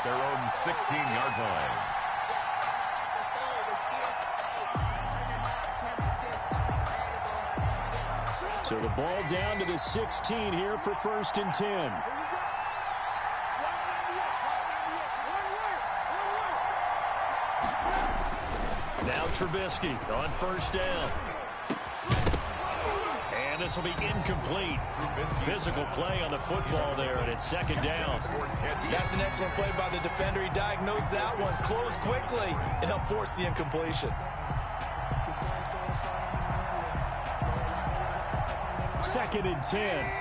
their own 16-yard line. So the ball down to the 16 here for 1st and 10. Now Trubisky on 1st down. And this will be incomplete. Physical play on the football there, and it's 2nd down. That's an excellent play by the defender. He diagnosed that one, closed quickly, and helped force the incompletion. 2nd and 10.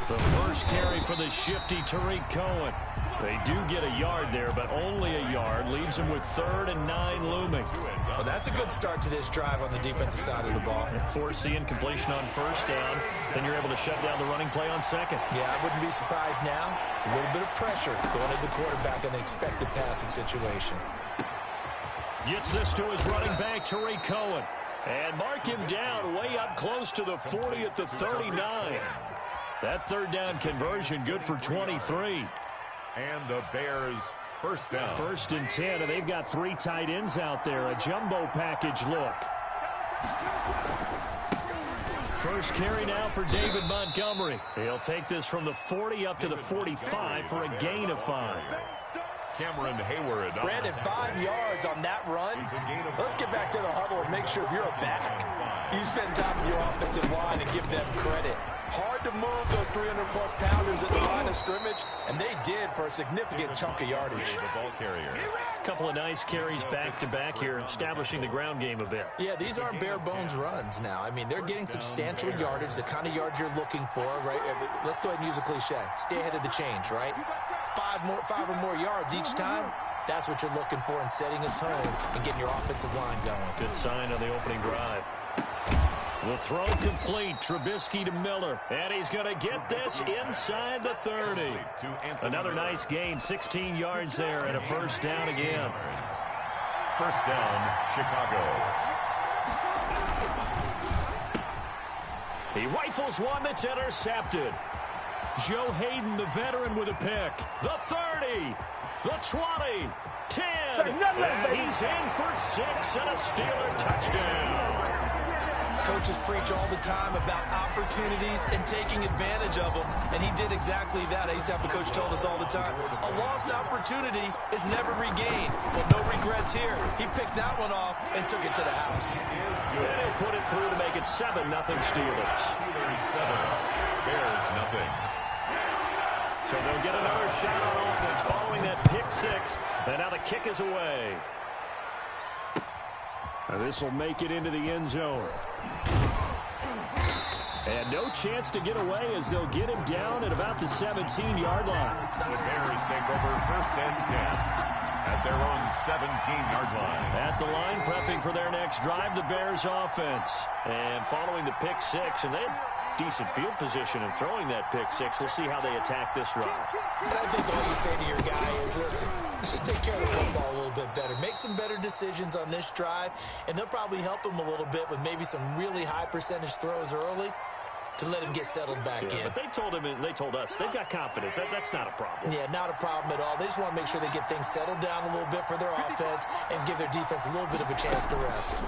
The first carry for the shifty Tariq Cohen. They do get a yard there, but only a yard. Leaves them with 3rd and 9 looming. Well, that's a good start to this drive on the defensive side of the ball. Force the incompletion on 1st down. Then you're able to shut down the running play on 2nd. Yeah, I wouldn't be surprised now. A little bit of pressure going at the quarterback in the expected passing situation. Gets this to his running back, Tariq Cohen. And mark him down way up close to the 40 at the 39. That 3rd down conversion good for 23. And the Bears 1st down. 1st and 10, and they've got 3 tight ends out there. A jumbo package look. First carry now for David Montgomery. He'll take this from the 40 up to the 45 for a gain of 5. Cameron Hayward. Brandon, 5 yards on that run. Let's get back to the huddle and make sure you're back. You spend time with your offensive line and give them credit. Hard to move those 300-plus pounders at the line of scrimmage, and they did for a significant chunk of yardage. The ball carrier. A couple of nice carries back-to-back here, establishing the ground game a bit. Yeah, these aren't bare-bones runs now. I mean, they're getting substantial yardage, the kind of yards you're looking for, right? Let's go ahead and use a cliche. Stay ahead of the change, right? 5 or more yards each time. That's what you're looking for in setting a tone and getting your offensive line going. Good sign on the opening drive. The throw complete. Trubisky to Miller. And he's going to get this inside the 30. Another nice gain. 16 yards there and a 1st down again. 1st down, Chicago. He rifles one that's intercepted. Joe Hayden, the veteran, with a pick. The 30. The 20. 10. And he's in for 6 and a Steeler touchdown. Coaches preach all the time about opportunities and taking advantage of them, and he did exactly that. I used to have a coach told us all the time, a lost opportunity is never regained. Well, no regrets here. He picked that one off and took it to the house. And he put it through to make it 7-0 Steelers. Steelers 7, Bears nothing. So they'll get another shot on offense following that pick 6, and now the kick is away. This will make it into the end zone. And no chance to get away as they'll get him down at about the 17-yard line. The Bears take over 1st and 10 at their own 17-yard line. At the line, prepping for their next drive, the Bears offense. And following the pick 6, and they had decent field position in throwing that pick 6. We'll see how they attack this drive. I think all you say to your guy is, listen, let's just take care of the football a little bit better. Make some better decisions on this drive, and they'll probably help him a little bit with maybe some really high percentage throws early to let him get settled back in. But they told him, and they told us, they've got confidence. That's not a problem. Yeah, not a problem at all. They just want to make sure they get things settled down a little bit for their offense and give their defense a little bit of a chance to rest.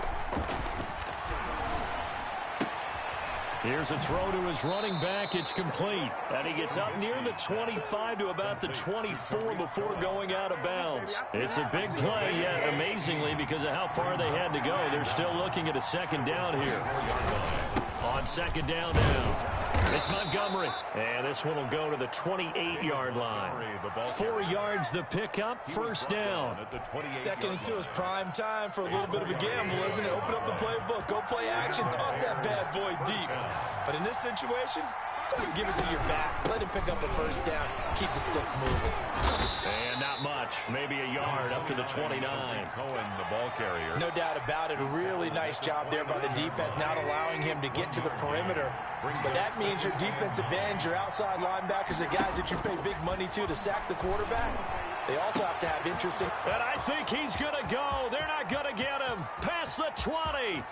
Here's a throw to his running back. It's complete. And he gets up near the 25 to about the 24 before going out of bounds. It's a big play, yet amazingly, because of how far they had to go, they're still looking at a 2nd down here. On 2nd down now, it's Montgomery. And this one will go to the 28-yard line. 4 yards the pickup, 1st down. 2nd and 2 is prime time for a little bit of a gamble, isn't it? Open up the playbook, go play action, toss that bad boy deep. But in this situation, go ahead and give it to your back. Let him pick up a 1st down. Keep the sticks moving. And not much. Maybe a yard up to the 29. Cohen, the ball carrier. No doubt about it. A really nice job there by the defense, not allowing him to get to the perimeter. But that means your defensive ends, your outside linebackers, the guys that you pay big money to sack the quarterback, they also have to have interest in. And I think he's going to go. They're not going to get him. Past the 20.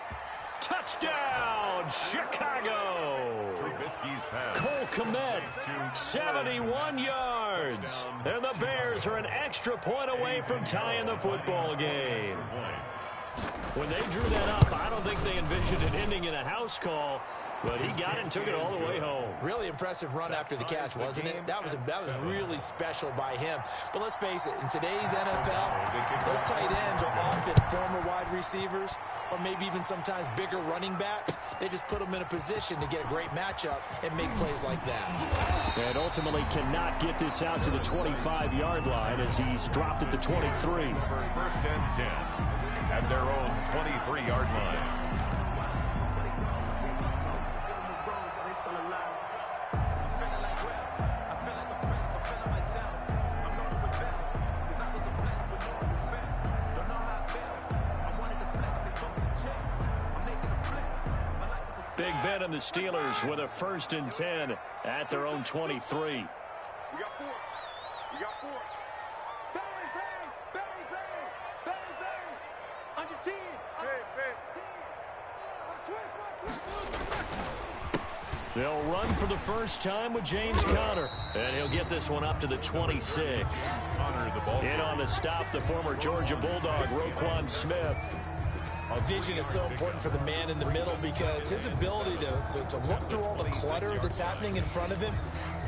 Touchdown, Chicago! Trubisky's pass. Cole Kmet, 71 yards. And the Bears are an extra point away from tying the football game. When they drew that up, I don't think they envisioned it ending in a house call, but he got it and took it all the way home. Really impressive run after the catch, wasn't it? That was really special by him. But let's face it, in today's NFL, those tight ends are often former wide receivers or maybe even sometimes bigger running backs. They just put them in a position to get a great matchup and make plays like that. And ultimately cannot get this out to the 25-yard line as he's dropped at the 23. First and 10 at their own 23-yard line. Big Ben and the Steelers with a first and 10 at their own 23. We got four. We got four. Bang, bang, bang, bang, bang, bang. Under 10. They'll run for the first time with James Conner, and he'll get this one up to the 26. Conner, the ball. In on the stop, the former Georgia Bulldog, Roquan Smith. Vision is so important for the man in the middle because his ability to look through all the clutter that's happening in front of him,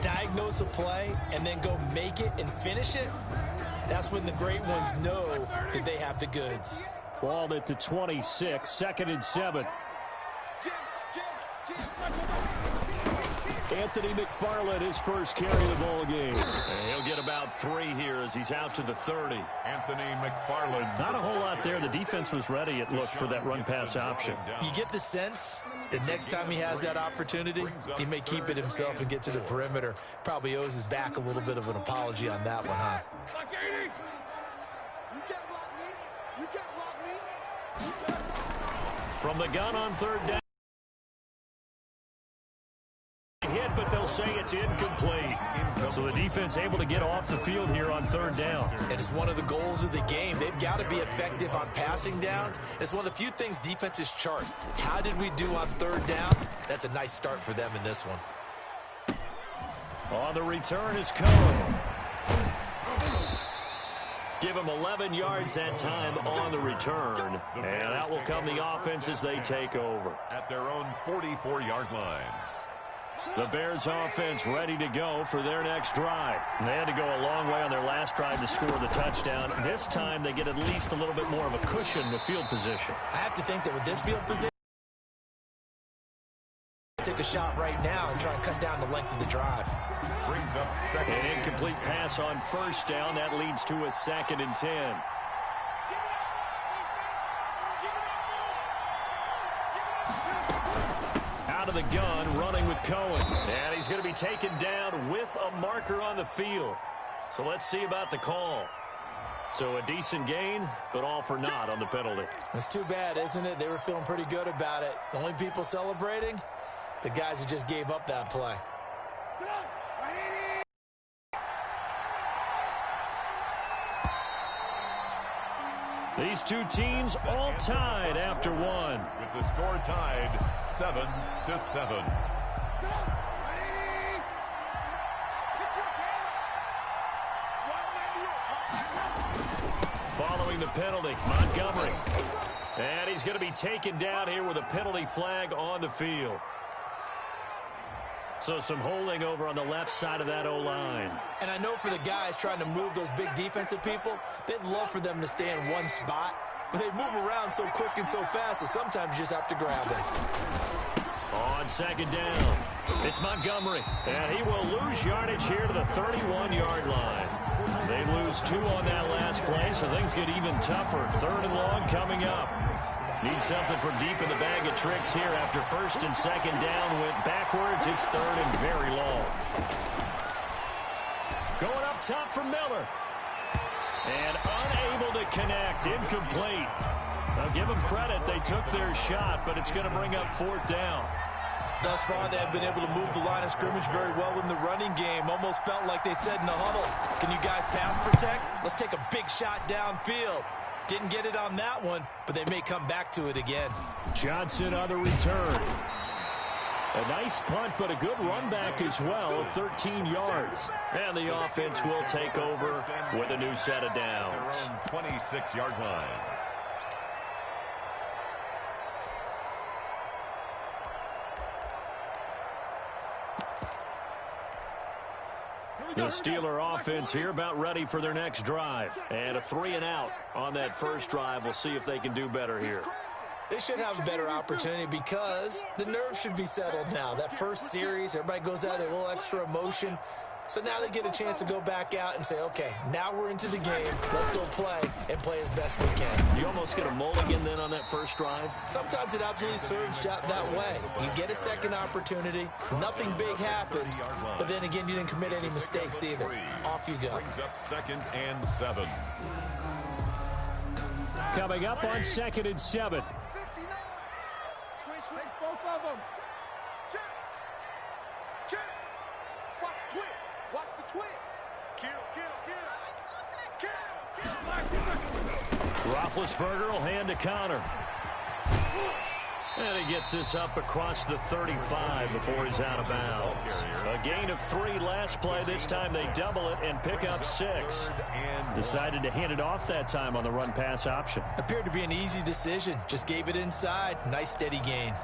diagnose a play, and then go make it and finish it, that's when the great ones know that they have the goods. Ball at the 26, second and 7. Anthony McFarland, his first carry of the ball game. And he'll get about 3 here as he's out to the 30. Anthony McFarland. Not a whole lot there. The defense was ready, it looked, for that run-pass option. You get the sense that next time he has that opportunity, he may keep it himself and get to the perimeter. Probably owes his back a little bit of an apology on that one, huh? From the gun on third down. Hit, but they'll say it's incomplete. So the defense able to get off the field here on third down. And it's one of the goals of the game. They've got to be effective on passing downs. It's one of the few things defenses chart. How did we do on third down? That's a nice start for them in this one. On the return is Cohen. Give him 11 yards that time on the return. And out will come the offense as they take over. At their own 44-yard line. The Bears offense ready to go for their next drive. They had to go a long way on their last drive to score the touchdown. This time they get at least a little bit more of a cushion with field position. I have to think that with this field position, take a shot right now and try and cut down the length of the drive. Brings up second. An incomplete pass on first down. That leads to a second and 10. Out of the gun, running with Cohen. And he's going to be taken down with a marker on the field. So let's see about the call. So a decent gain, but all for naught on the penalty. It's too bad, isn't it? They were feeling pretty good about it. The only people celebrating, the guys who just gave up that play. These two teams all tied after one. With the score tied 7-7. Following the penalty, Montgomery. And he's going to be taken down here with a penalty flag on the field. So some holding over on the left side of that O-line. And I know for the guys trying to move those big defensive people, they'd love for them to stay in one spot. But they move around so quick and so fast that sometimes you just have to grab them. On second down, it's Montgomery. And he will lose yardage here to the 31-yard line. They lose 2 on that last play, so things get even tougher. Third and long coming up. Need something from deep in the bag of tricks here after first and second down went backwards. It's third and very long. Going up top for Miller. And unable to connect. Incomplete. Now give them credit. They took their shot, but it's going to bring up fourth down. Thus far, they have been able to move the line of scrimmage very well in the running game. Almost felt like they said in the huddle, can you guys pass protect? Let's take a big shot downfield. Didn't get it on that one, but they may come back to it again. Johnson on the return. A nice punt, but a good run back as well, 13 yards. And the offense will take over with a new set of downs. Their own 26-yard line. The Steeler offense here about ready for their next drive. And a 3-and-out on that first drive. We'll see if they can do better here. They should have a better opportunity because the nerves should be settled now. That first series, everybody goes out with a little extra emotion. So now they get a chance to go back out and say, okay, now we're into the game. Let's go play and play as best we can. You almost get a mulligan then on that first drive? Sometimes it absolutely serves that way. You get a second opportunity. Nothing big happened. But then again, you didn't commit any mistakes either. Off you go. Brings up 2nd and 7. Coming up on 2nd and 7. Switch both of them. Check. Check. Watch the twist. Watch the twist. Kill. Roethlisberger will hand to Connor. And he gets this up across the 35 before he's out of bounds. A gain of 3 last play. This time they double it and pick up 6. Decided to hand it off that time on the run-pass option. Appeared to be an easy decision. Just gave it inside. Nice steady gain.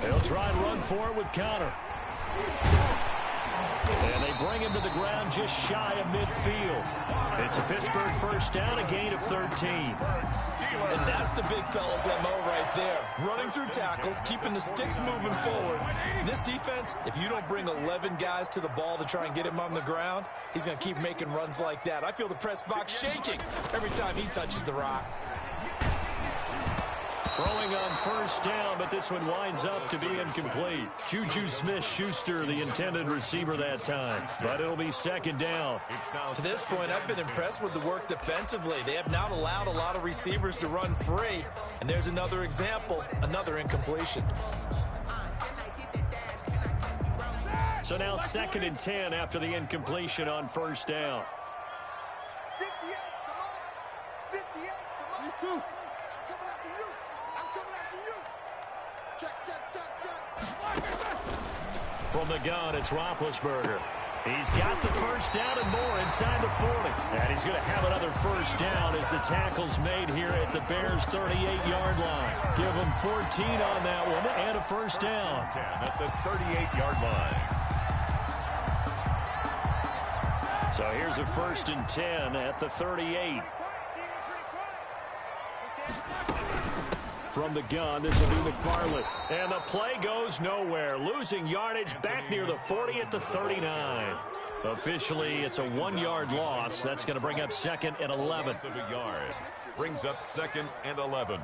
They'll try and run for it with Connor. And they bring him to the ground just shy of midfield. It's a Pittsburgh first down, a gain of 13. And that's the big fella's MO right there. Running through tackles, keeping the sticks moving forward. This defense, if you don't bring 11 guys to the ball to try and get him on the ground, he's going to keep making runs like that. I feel the press box shaking every time he touches the rock. Throwing on first down, but this one winds up to be incomplete. Juju Smith-Schuster, the intended receiver that time. But it'll be 2nd down. To this point, I've been impressed with the work defensively. They have not allowed a lot of receivers to run free. And there's another example, another incompletion. So now 2nd and 10 after the incompletion on first down. 58, come on. 58, come on. From the gun, it's Roethlisberger. He's got the first down and more inside the 40. And he's going to have another first down as the tackle's made here at the Bears' 38-yard line. Give him 14 on that one and a first down. 10 at the 38-yard line. So here's a 1st and 10 at the 38. From the gun, this will be McFarland. And the play goes nowhere. Losing yardage back near the 40 at the 39. Officially, it's a 1-yard loss. That's going to bring up 2nd and 11. Of a yard. Brings up 2nd and 11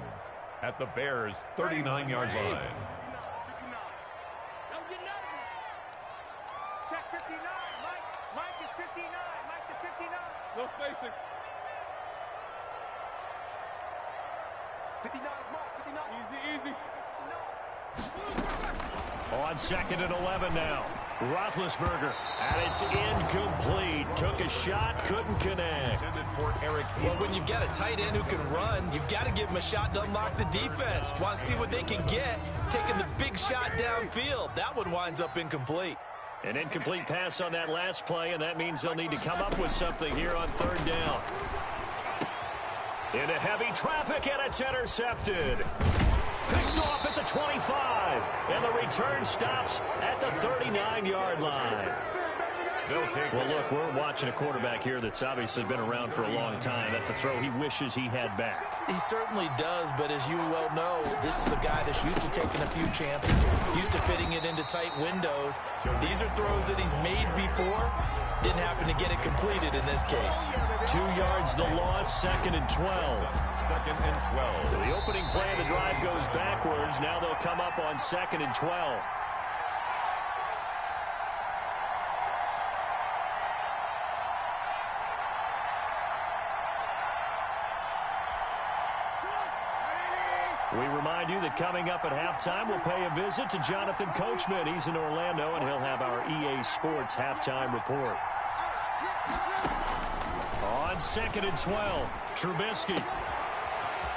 at the Bears' 39-yard line. Don't get nervous. Check 59. Mike is 59. Mike the 59. No spacing. 59 is Mike. 59. Easy. On 2nd and 11 now. Roethlisberger, and it's incomplete. Took a shot, couldn't connect. Well, when you've got a tight end who can run, you've got to give him a shot to unlock the defense. Want to see what they can get, taking the big shot downfield. That one winds up incomplete. An incomplete pass on that last play, and that means they'll need to come up with something here on 3rd down. Into heavy traffic, and it's intercepted. Picked off at the 25, and the return stops at the 39-yard line. Well, look, we're watching a quarterback here that's obviously been around for a long time. That's a throw he wishes he had back. He certainly does, but as you well know, this is a guy that's used to taking a few chances, used to fitting it into tight windows. These are throws that he's made before. Didn't happen to get it completed in this case. 2 yards the loss, 2nd and 12. 2nd and 12. So the opening play of the drive goes backwards. Now they'll come up on 2nd and 12. We remind you that coming up at halftime, we'll pay a visit to Jonathan Coachman. He's in Orlando, and he'll have our EA Sports halftime report. On 2nd and 12, Trubisky.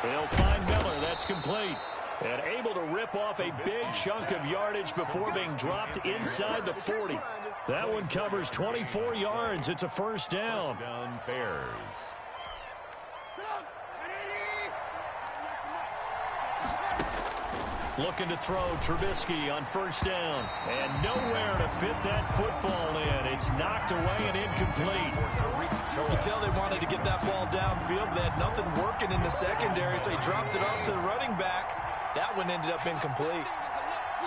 He'll find Miller. That's complete. And able to rip off a big chunk of yardage before being dropped inside the 40. That one covers 24 yards. It's a first down. First down, Bears. Looking to throw Trubisky on first down. And nowhere to fit that football in. It's knocked away and incomplete. You can tell they wanted to get that ball downfield, but they had nothing working in the secondary, so he dropped it off to the running back. That one ended up incomplete.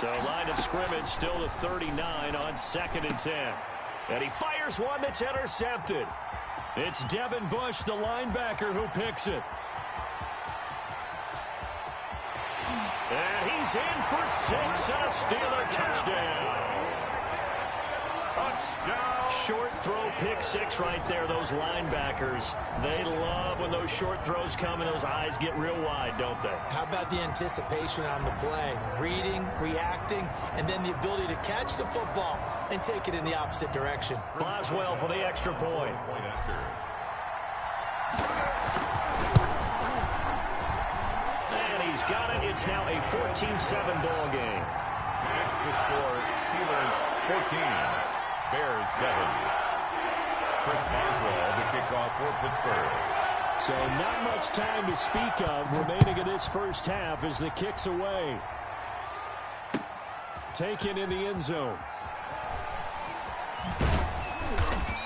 So line of scrimmage still to 39 on 2nd and 10. And he fires one that's intercepted. It's Devin Bush, the linebacker, who picks it. And he's in for 6 and a Steeler touchdown. Touchdown. Short throw, pick 6 right there. Those linebackers, they love when those short throws come and those eyes get real wide, don't they? How about the anticipation on the play? Reading, reacting, and then the ability to catch the football and take it in the opposite direction. Boswell for the extra point. Point after. And he's got it. It's now a 14-7 ball game. It's the score. Steelers 14. Bears 7. Chris Boswell, the kickoff for Pittsburgh. So not much time to speak of remaining in this first half as the kick's away. Taken in the end zone.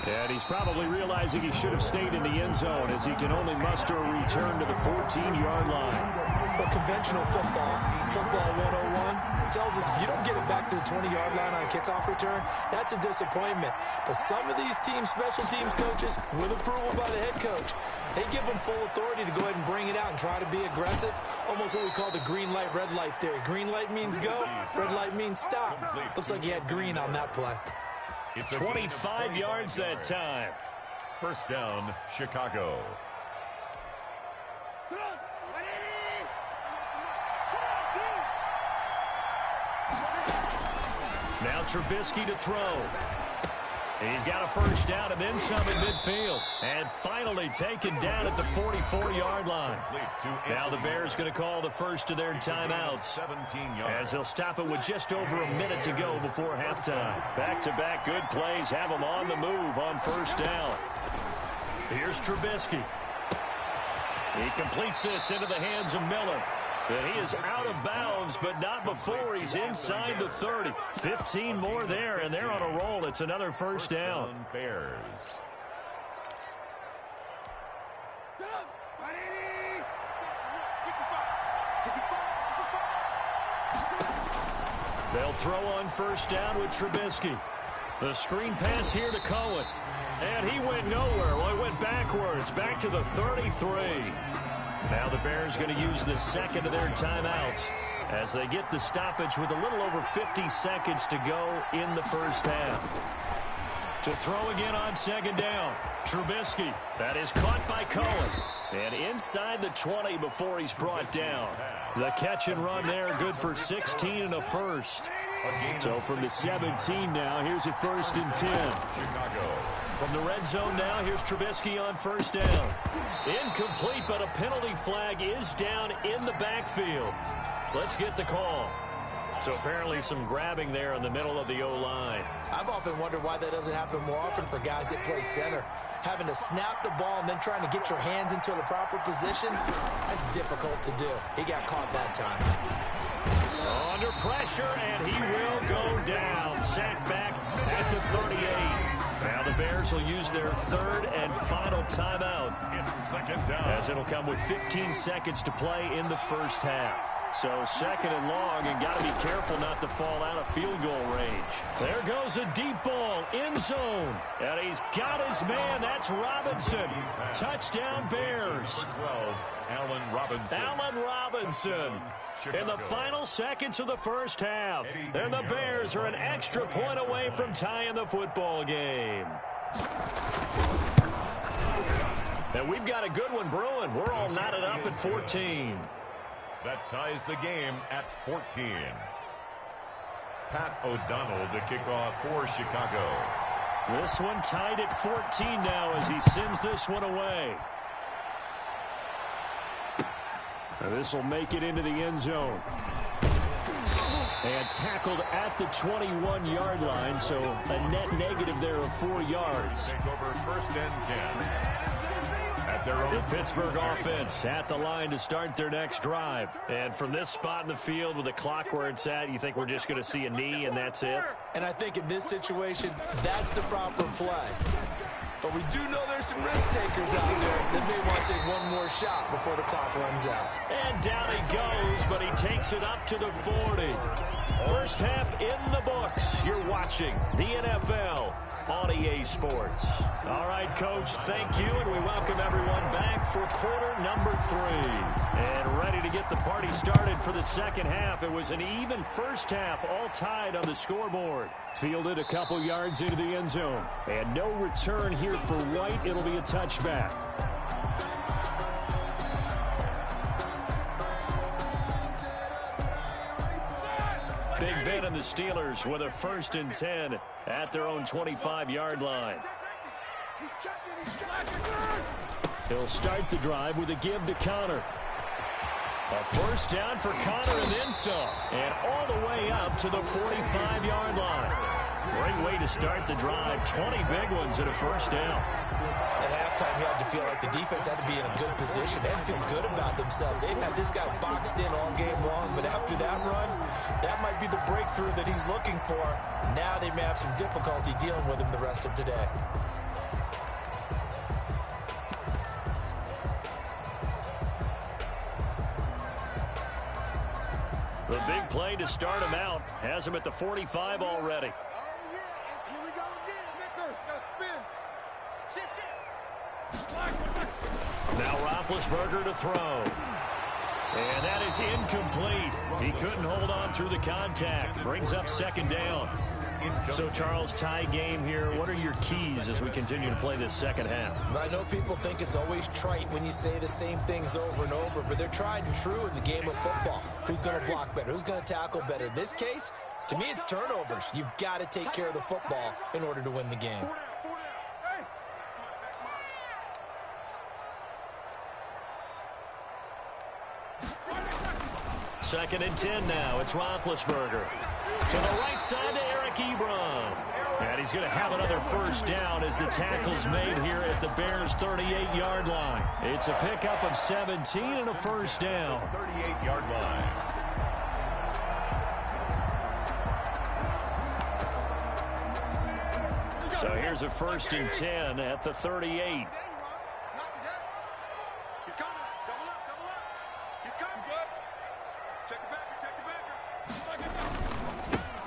And he's probably realizing he should have stayed in the end zone as he can only muster a return to the 14-yard line. But conventional football 101, tells us if you don't get it back to the 20-yard line on a kickoff return, that's a disappointment. But some of these team special teams coaches, with approval by the head coach, they give them full authority to go ahead and bring it out and try to be aggressive. Almost what we call the green light, red light theory. Green light means go, red light means stop. Looks like he had green on that play. It's 25 yards that time. First down, Chicago. Now Trubisky to throw. He's got a first down and then some in midfield. And finally taken down at the 44-yard line. Now the Bears going to call the first of their timeouts 17 yards. as they'll stop it with just over a minute to go before halftime. Back-to-back good plays have them on the move on first down. Here's Trubisky. He completes this into the hands of Miller. And he is out of bounds, but not before he's inside the 30. 15 more there, and they're on a roll. It's another first down. Bears. They'll throw on first down with Trubisky. The screen pass here to Cohen. And he went nowhere. Well, he went backwards, back to the 33. Now the Bears going to use the second of their timeouts as they get the stoppage with a little over 50 seconds to go in the first half. To throw again on second down, Trubisky. That is caught by Cohen. And inside the 20 before he's brought down. The catch and run there, good for 16 and a first. So from the 17 now, here's a 1st and 10. Chicago. From the red zone now, here's Trubisky on first down. Incomplete, but a penalty flag is down in the backfield. Let's get the call. So apparently some grabbing there in the middle of the O-line. I've often wondered why that doesn't happen more often for guys that play center. Having to snap the ball and then trying to get your hands into the proper position, that's difficult to do. He got caught that time. Under pressure, and he will go down. Sacked back at the 38. Now the Bears will use their third and final timeout. It's second down. As it'll come with 15 seconds to play in the first half. So second and long, and got to be careful not to fall out of field goal range. There goes a deep ball, end zone. And he's got his man. That's Robinson. Touchdown Bears. 12, Allen Robinson. Allen Robinson. In the final seconds of the first half. And the Bears are an extra point away from tying the football game. And we've got a good one brewing. We're all knotted up at 14. That ties the game at 14. Pat O'Donnell to kick off for Chicago. This one tied at 14 now as he sends this one away. This will make it into the end zone. And tackled at the 21-yard line, so a net negative there of 4 yards. Take over 1st and 10. At their own. The Pittsburgh offense at the line to start their next drive. And from this spot in the field with the clock where it's at, you think we're just going to see a knee and that's it? And I think in this situation, that's the proper play. But we do know there's some risk takers out there that may want to take one more shot before the clock runs out. And down he goes, but he takes it up to the 40. First half in the books. You're watching the NFL on EA Sports. All right, Coach, thank you, and we welcome everyone back for quarter number 3. And ready to get the party started for the second half. It was an even first half, all tied on the scoreboard. Fielded a couple yards into the end zone. And no return here for White. It'll be a touchback. Big Ben and the Steelers with a 1st and 10 at their own 25-yard line. He'll start the drive with a give to Connor. A first down for Connor and then some. And all the way up to the 45-yard line. Great way to start the drive. 20 big ones and a first down. At halftime, you had to feel like the defense had to be in a good position. They had to feel good about themselves. They'd had this guy boxed in all game long, but after that run, that might be the breakthrough that he's looking for. Now they may have some difficulty dealing with him the rest of today. The big play to start him out has him at the 45 already. Now Roethlisberger to throw. And that is incomplete. He couldn't hold on through the contact. Brings up 2nd down. So, Charles, tie game here. What are your keys as we continue to play this second half? I know people think it's always trite when you say the same things over and over, but they're tried and true in the game of football. Who's going to block better? Who's going to tackle better? In this case, to me, it's turnovers. You've got to take care of the football in order to win the game. Second and 10 now. It's Roethlisberger. To the right side to Eric Ebron. And he's going to have another first down as the tackle's made here at the Bears' 38-yard line. It's a pickup of 17 and a first down. 38-yard line. So here's a 1st and 10 at the 38.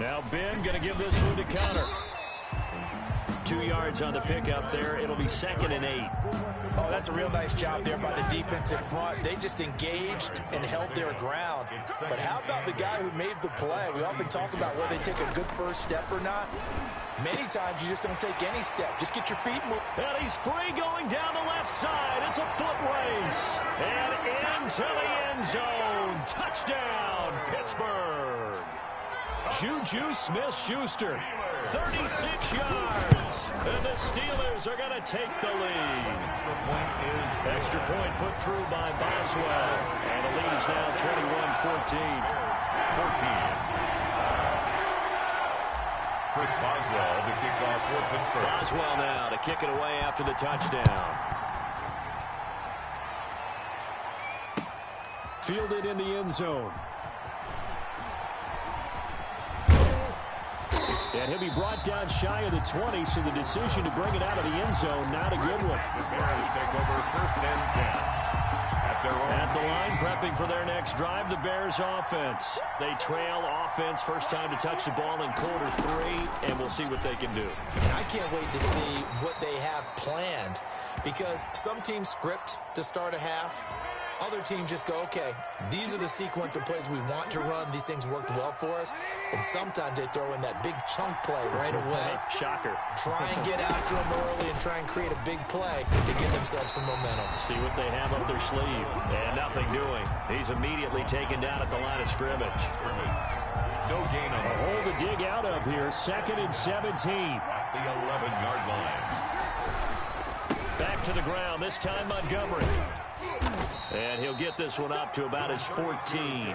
Now Ben going to give this one to Connor. 2 yards on the pickup there. It'll be 2nd and 8. Oh, that's a real nice job there by the defense in front. They just engaged and held their ground. But how about the guy who made the play? We often talk about whether they take a good first step or not. Many times you just don't take any step. Just get your feet moving. And he's free going down the left side. It's a foot race. And into the end zone. Touchdown, Pittsburgh. Juju Smith-Schuster, 36 yards. And the Steelers are going to take the lead. Extra point put through by Boswell. And the lead is now 21-14. Chris Boswell to kick off for Pittsburgh. Boswell now to kick it away after the touchdown. Fielded in the end zone. And he'll be brought down shy of the 20, so the decision to bring it out of the end zone, not a good one. The Bears take over 1st and 10. At the line, prepping for their next drive, the Bears offense. They trail offense, first time to touch the ball in quarter 3, and we'll see what they can do. I can't wait to see what they have planned, because some teams script to start a half, Other teams just go, okay, these are the sequence of plays we want to run. These things worked well for us. And sometimes they throw in that big chunk play right away. Shocker. Try and get after them early and try and create a big play to give themselves some momentum. See what they have up their sleeve. And nothing doing. He's immediately taken down at the line of scrimmage. No gain on the Hole to dig out of here. 2nd and 17. at the 11-yard line. Back to the ground. This time Montgomery. And he'll get this one up to about his 14.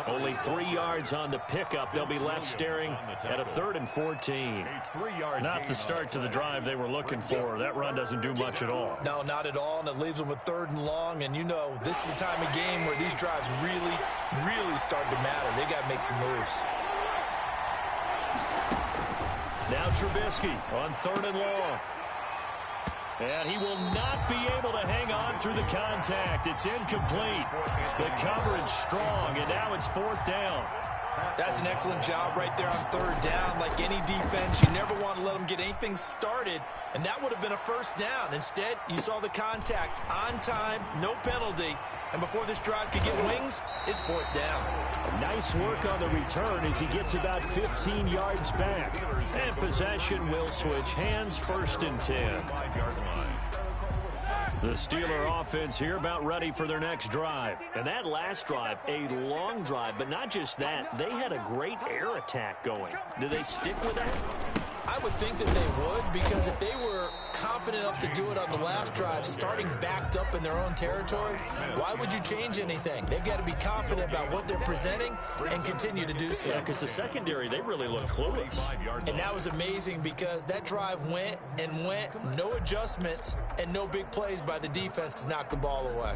Only 3 yards on the pickup. They'll be left staring at a 3rd and 14. Not the start to the drive they were looking for. That run doesn't do much at all. No, not at all, and it leaves them with 3rd and long. And you know, this is the time of game where these drives really, really start to matter. They got to make some moves. Now Trubisky on 3rd and long. And he will not be able to hang on through the contact. It's incomplete. The coverage strong, and now it's 4th down. That's an excellent job right there on 3rd down. Like any defense, you never want to let them get anything started, and that would have been a 1st down. Instead, you saw the contact on time, no penalty, and before this drive could get wings, it's 4th down. Nice work on the return as he gets about 15 yards back. And possession will switch hands, 1st and 10. The Steeler offense here about ready for their next drive. And that last drive, a long drive, but not just that. They had a great air attack going. Do they stick with that? I would think that they would, because if they were confident enough to do it on the last drive, starting backed up in their own territory, why would you change anything? They've got to be confident about what they're presenting and continue to do so. Yeah, because the secondary, they really look clueless. And that was amazing because that drive went and went, no adjustments, and no big plays by the defense to knock the ball away.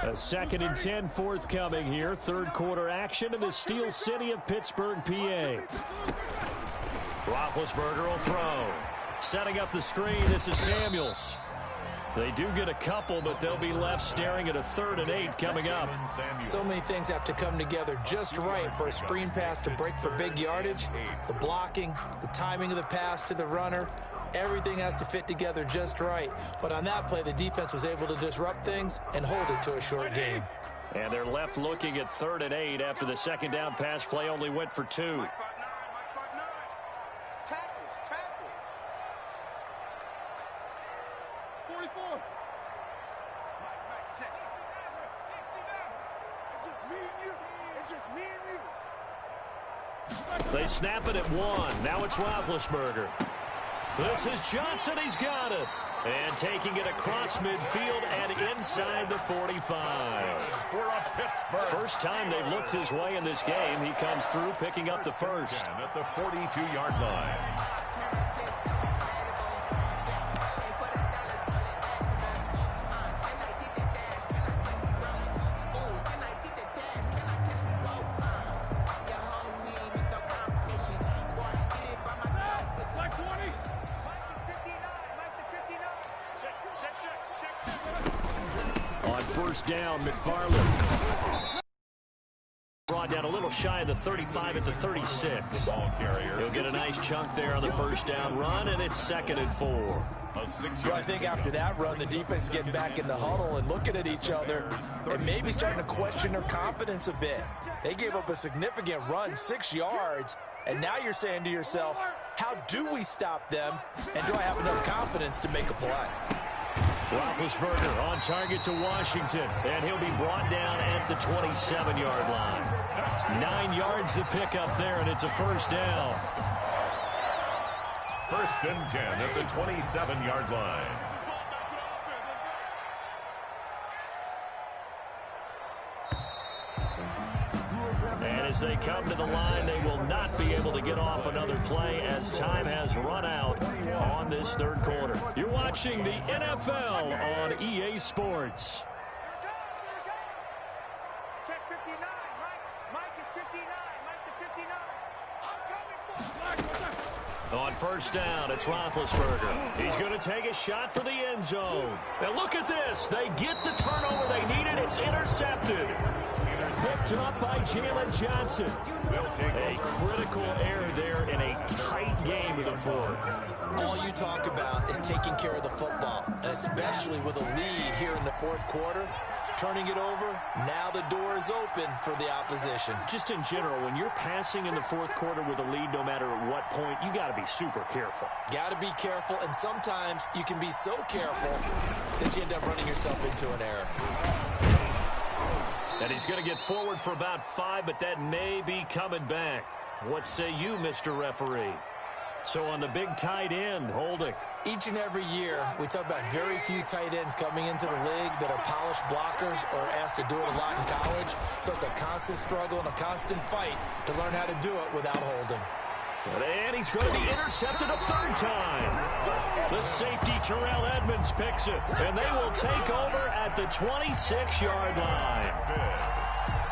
A 2nd and 10 forthcoming here. 3rd quarter action in the Steel City of Pittsburgh, PA. Roethlisberger will throw. Setting up the screen, this is Samuels. They do get a couple, but they'll be left staring at a 3rd and 8 coming up. So many things have to come together just right for a screen pass to break for big yardage. The blocking, the timing of the pass to the runner, everything has to fit together just right. But on that play, the defense was able to disrupt things and hold it to a short game. And they're left looking at 3rd and 8 after the 2nd down pass play only went for 2. They snap it at 1. Now it's Roethlisberger. This is Johnson. He's got it. And taking it across midfield and inside the 45. For a Pittsburgh. First time they've looked his way in this game. He comes through picking up the 1st. At the 42-yard line. First down, McFarland. Brought down a little shy of the 35 at the 36. Ball carrier. He'll get a nice chunk there on the first down run, and it's 2nd and 4. Well, I think after that run, the defense is getting back in the huddle and looking at each other and maybe starting to question their confidence a bit. They gave up a significant run, 6 yards, and now you're saying to yourself, how do we stop them, and do I have enough confidence to make a play? Roethlisberger on target to Washington, and he'll be brought down at the 27-yard line. 9 yards to pick up there, and it's a first down. 1st and 10 at the 27-yard line. And as they come to the line, they will not be able to get off another play as time has run out on this 3rd quarter. You're watching the NFL on EA Sports. Check 59. Mike is 59. Mike the 59. I'm coming for On first down, it's Roethlisberger. He's going to take a shot for the end zone. Now look at this. They get the turnover they needed. It's intercepted. Picked up by Jalen Johnson. A critical error there in a tight game of the 4th. All you talk about is taking care of the football, and especially with a lead here in the 4th quarter. turning it over. Now the door is open for the opposition. Just in general, when you're passing in the fourth quarter with a lead, no matter at what point, you got to be super careful. Got to be careful, and sometimes you can be so careful that you end up running yourself into an error. And he's going to get forward for about 5, but that may be coming back. What say you, Mr. Referee? So on the big tight end, holding. Each and every year, we talk about very few tight ends coming into the league that are polished blockers or asked to do it a lot in college. So it's a constant struggle and a constant fight to learn how to do it without holding. And he's going to be intercepted a third time. The safety, Terrell Edmonds, picks it. And they will take over at the 26-yard line.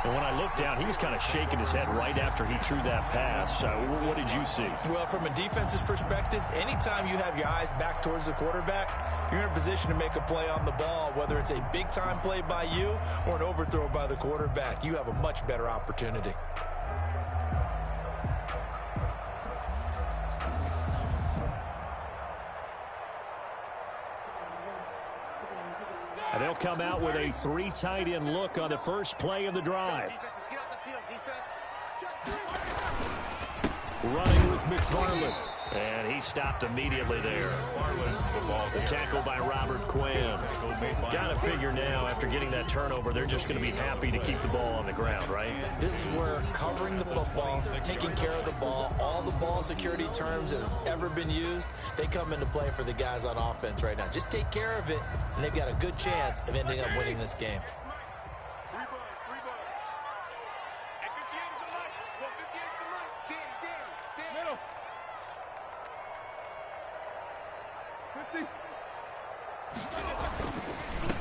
And when I looked down, he was kind of shaking his head right after he threw that pass. What did you see? Well, from a defense's perspective, anytime you have your eyes back towards the quarterback, you're in a position to make a play on the ball, whether it's a big-time play by you or an overthrow by the quarterback. You have a much better opportunity. And they'll come out with a 3 tight end look on the first play of the drive. Running with McFarland. And he stopped immediately there. The tackle by Robert Quinn. Got to figure now, after getting that turnover, they're just going to be happy to keep the ball on the ground, right? This is where covering the football, taking care of the ball, all the ball security terms that have ever been used, they come into play for the guys on offense right now. Just take care of it, and they've got a good chance of ending up winning this game.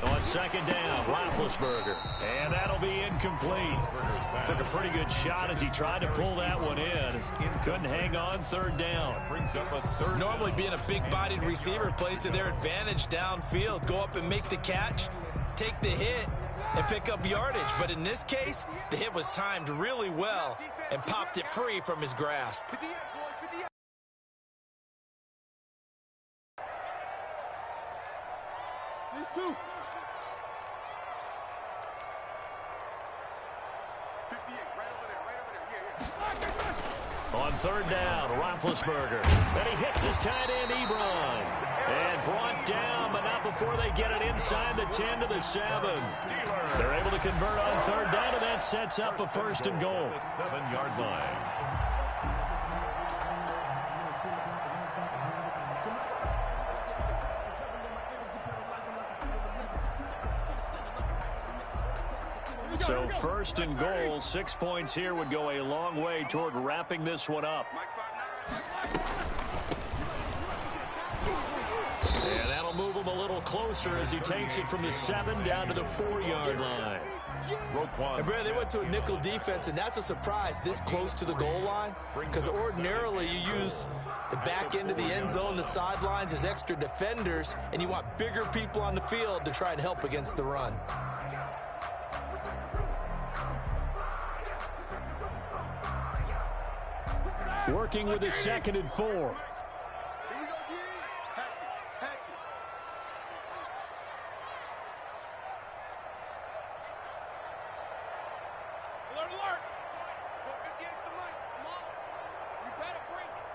On second down, Roethlisberger. And that'll be incomplete. Took a pretty good shot as he tried to pull that one in. Couldn't hang on, third down. Normally being a big-bodied receiver plays to their advantage downfield. Go up and make the catch, take the hit, and pick up yardage. But in this case, the hit was timed really well and popped it free from his grasp. On third down, Roethlisberger. And he hits his tight end, Ebron. And brought down, but not before they get it inside the 10 to the 7. They're able to convert on third down, and that sets up a first and goal. The 7-yard line. So first and goal, 6 points here would go a long way toward wrapping this one up. And that'll move him a little closer as he takes it from the 7 down to the 4-yard line. And Brad, they went to a nickel defense, and that's a surprise this close to the goal line, because ordinarily you use the back end of the end zone, the sidelines as extra defenders, and you want bigger people on the field to try and help against the run. Working with his 2nd and 4. Here we go, Jimmy. Hatch it. Alert, alert. Go 50 extra money. Come on. You better bring it.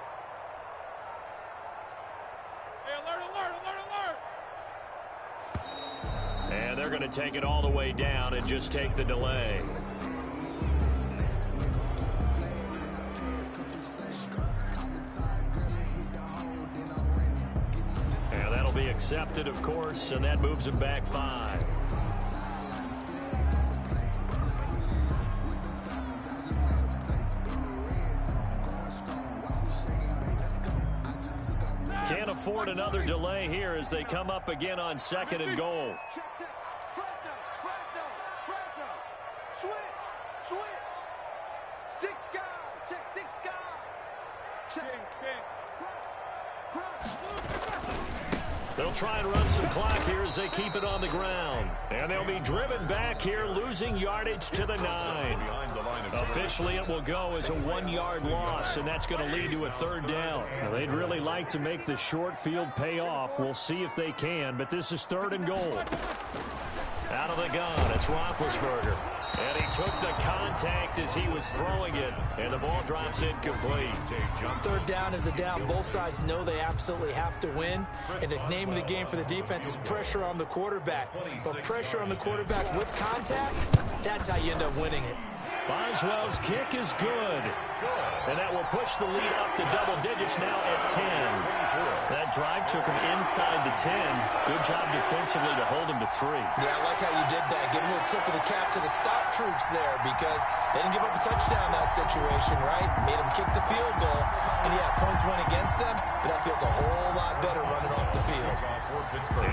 Hey, alert, alert. And they're going to take it all the way down and just take the delay. Be accepted, of course, and that moves him back 5. Can't afford another delay here as they come up again on 2nd and goal. Check. Switch. 6 guys. Check 6 guys. Check. Crunch. They'll try and run some clock here as they keep it on the ground. And they'll be driven back here, losing yardage to the 9. Behind the line Officially, it will go as a 1-yard loss, and that's going to lead to a 3rd down. Now, they'd really like to make the short field pay off. We'll see if they can, but this is 3rd and goal. Out of the gun, it's Roethlisberger. And he took the contact as he was throwing it, and the ball drops incomplete. 3rd down is a down. Both sides know they absolutely have to win, and the name of the game for the defense is pressure on the quarterback. But pressure on the quarterback with contact, that's how you end up winning it. Boswell's kick is good. And that will push the lead up to double digits now at 10. That drive took him inside the 10. Good job defensively to hold him to 3. Yeah, I like how you did that. Give a little tip of the cap to the stop troops there because they didn't give up a touchdown in that situation, right? Made them kick the field goal. And, yeah, points went against them, but that feels a whole lot better running off the field.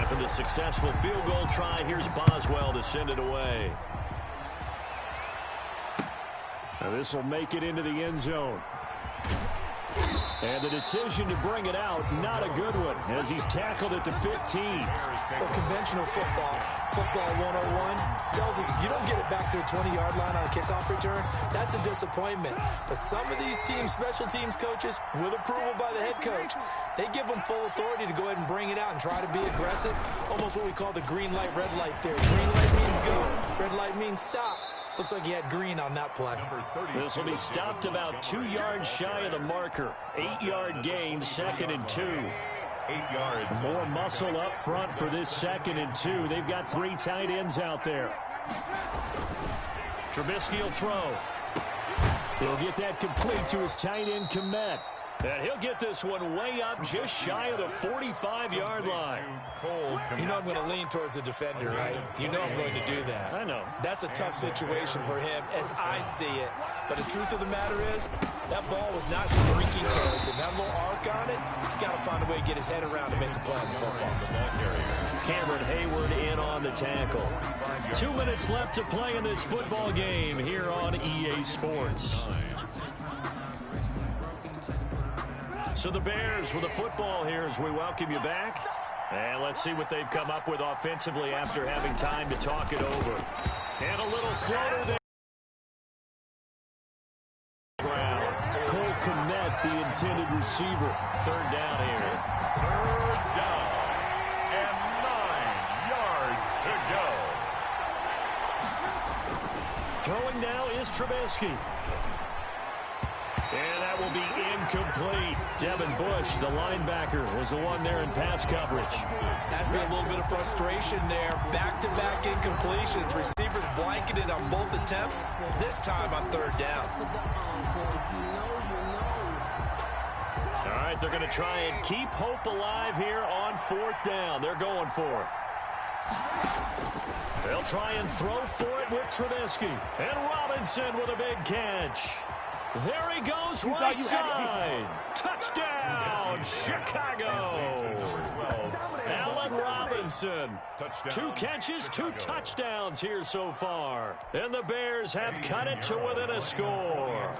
After the successful field goal try, here's Boswell to send it away. Now this will make it into the end zone. And the decision to bring it out, not a good one, as he's tackled at the 15. Well, conventional football 101, tells us if you don't get it back to the 20-yard line on a kickoff return, that's a disappointment. But some of these teams, special teams coaches, with approval by the head coach, they give them full authority to go ahead and bring it out and try to be aggressive. Almost what we call the green light, red light theory. Green light means go, red light means stop. Looks like he had green on that play. This will be stopped about 2 yards shy of the marker. 8-yard gain, 2nd and 2. 8 yards. More muscle up front for this 2nd and 2. They've got 3 tight ends out there. Trubisky will throw. He'll get that complete to his tight end, Kmet. And he'll get this one way up just shy of the 45-yard line. You know I'm going to lean towards the defender, right? You know I'm going to do that. I know. That's a tough situation for him as I see it. But the truth of the matter is, that ball was not streaking towards him. That little arc on it, he's got to find a way to get his head around to make a play on the football. Cameron Hayward in on the tackle. 2 minutes left to play in this football game here on EA Sports. So the Bears with the football here as we welcome you back. And let's see what they've come up with offensively after having time to talk it over. And a little floater there. Cole Kmet, the intended receiver. 3rd down here. 3rd down. And 9 yards to go. Throwing now is Trubisky. And that will be incomplete. Devin Bush, the linebacker, was the one there in pass coverage. Has to be a little bit of frustration there. Back-to-back incompletions. Receivers blanketed on both attempts, this time on 3rd down. All right, they're going to try and keep hope alive here on 4th down. They're going for it. They'll try and throw for it with Trubisky. And Robinson with a big catch. There he goes, right side. Touchdown, Chicago. Allen Robinson. 2 catches, 2 touchdowns here so far. And the Bears have cut it to within a score.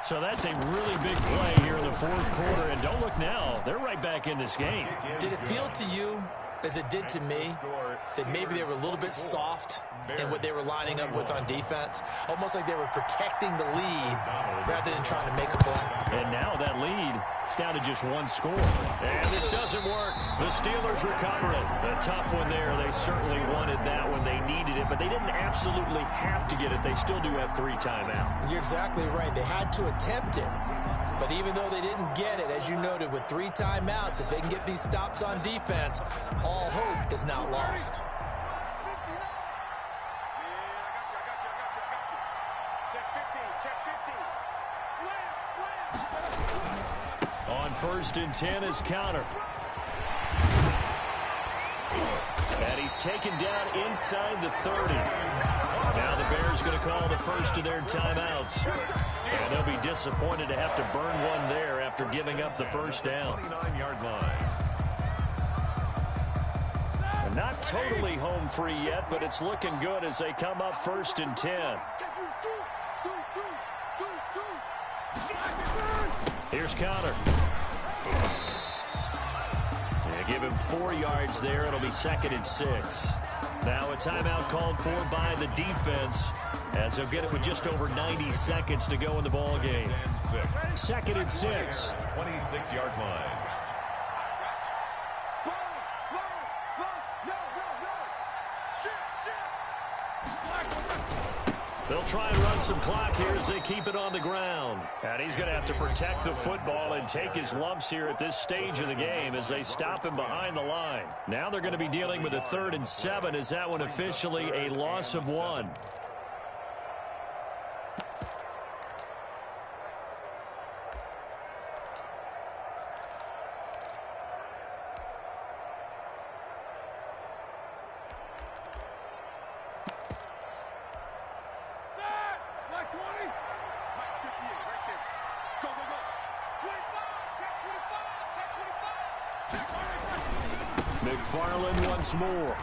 So that's a really big play here in the 4th quarter. And don't look now, they're right back in this game. Did it feel to you, as it did to me, that maybe they were a little bit soft in what they were lining up with on defense? Almost like they were protecting the lead rather than trying to make a play. And now that lead is down to just 1 score. And this doesn't work. The Steelers recover it. A tough one there. They certainly wanted that when they needed it, but they didn't absolutely have to get it. They still do have 3 timeouts. You're exactly right. They had to attempt it. But even though they didn't get it, as you noted, with 3 timeouts, if they can get these stops on defense, all hope is not lost. On 1st and 10 is Counter. And he's taken down inside the 30. Now the Bears going to call the first of their timeouts. And they'll be disappointed to have to burn one there after giving up the 1st down. 29-yard line. And not totally home free yet, but it's looking good as they come up 1st and 10. Here's Counter. Yeah, give him 4 yards there. It'll be 2nd and 6. Now a timeout called for by the defense, as they'll get it with just over 90 seconds to go in the ball game. 2nd and 6. 26-yard line. They'll try and run some clock here as they keep it on the ground. And he's going to have to protect the football and take his lumps here at this stage of the game as they stop him behind the line. Now they're going to be dealing with a 3rd and 7. Is that one officially a loss of 1? McFarland once more.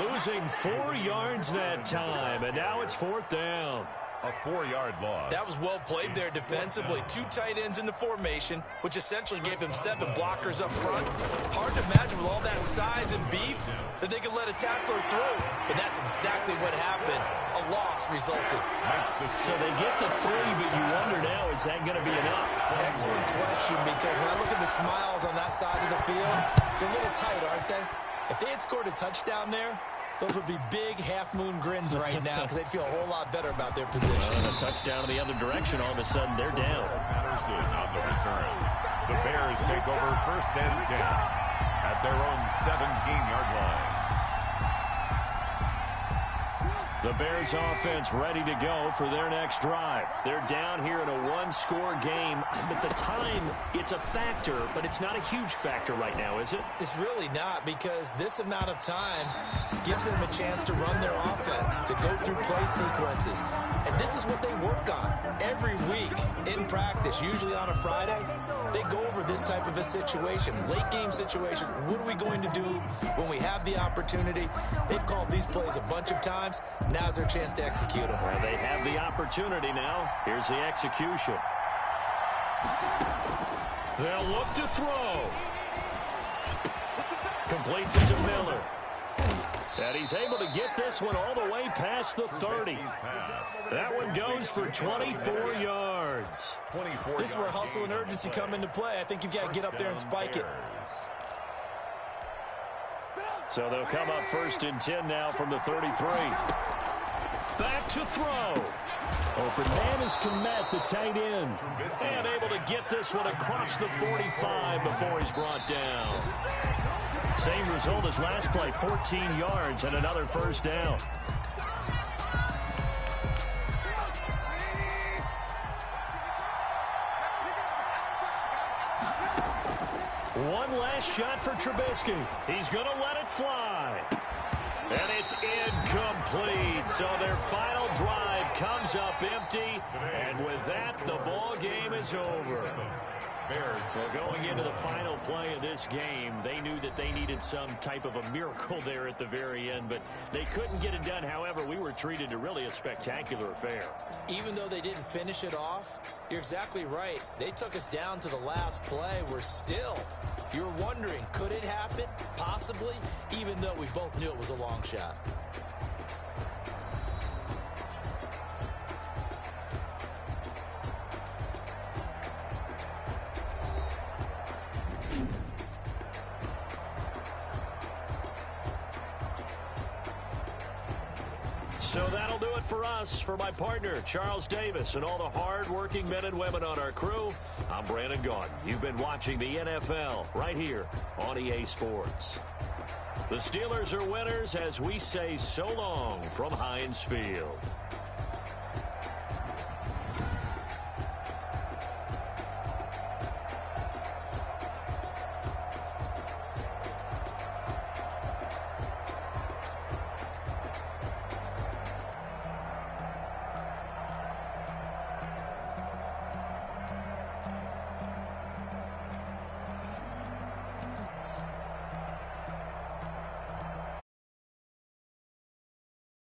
Losing 4 yards that time, and now it's 4th down. A 4-yard loss. That was well played there defensively. 2 tight ends in the formation, which essentially gave him 7 blockers up front. Hard to imagine with all that size and beef that they could let a tackler through. But that's exactly what happened. A loss resulted. So they get the 3, but you wonder now, is that going to be enough? Excellent question, because when I look at the smiles on that side of the field, they're a little tight, aren't they? If they had scored a touchdown there, those would be big half-moon grins right now because they'd feel a whole lot better about their position. And a touchdown in the other direction, all of a sudden they're down. Patterson on the return. The Bears take over 1st and 10 at their own 17-yard line. The Bears offense ready to go for their next drive. They're down here in a 1-score game, but the time, it's a factor, but it's not a huge factor right now, is it? It's really not, because this amount of time gives them a chance to run their offense, to go through play sequences. And this is what they work on every week in practice, usually on a Friday. They go over this type of a situation, late game situation. What are we going to do when we have the opportunity? They've called these plays a bunch of times. Now's their chance to execute them. Well, they have the opportunity now. Here's the execution. They'll look to throw. Completes it to Miller. And he's able to get this one all the way past the 30. That one goes for 24 yards. This is where hustle and urgency come into play. I think you've got to get up there and spike it. So they'll come up 1st and 10 now from the 33. Back to throw. Open man is Kmet, the tight end. And able to get this one across the 45 before he's brought down. Same result as last play, 14 yards and another 1st down. One last shot for Trubisky. He's going to let it fly. And it's incomplete. So their final drive comes up empty. And with that, the ball game is over. Bears. Well, going into the final play of this game, they knew that they needed some type of a miracle there at the very end, but they couldn't get it done. However, we were treated to really a spectacular affair. Even though they didn't finish it off, you're exactly right. They took us down to the last play. We're still, you're wondering, could it happen? Possibly, even though we both knew it was a long shot. So that'll do it for us. For my partner, Charles Davis, and all the hard-working men and women on our crew, I'm Brandon Gaudin. You've been watching the NFL right here on EA Sports. The Steelers are winners as we say so long from Heinz Field.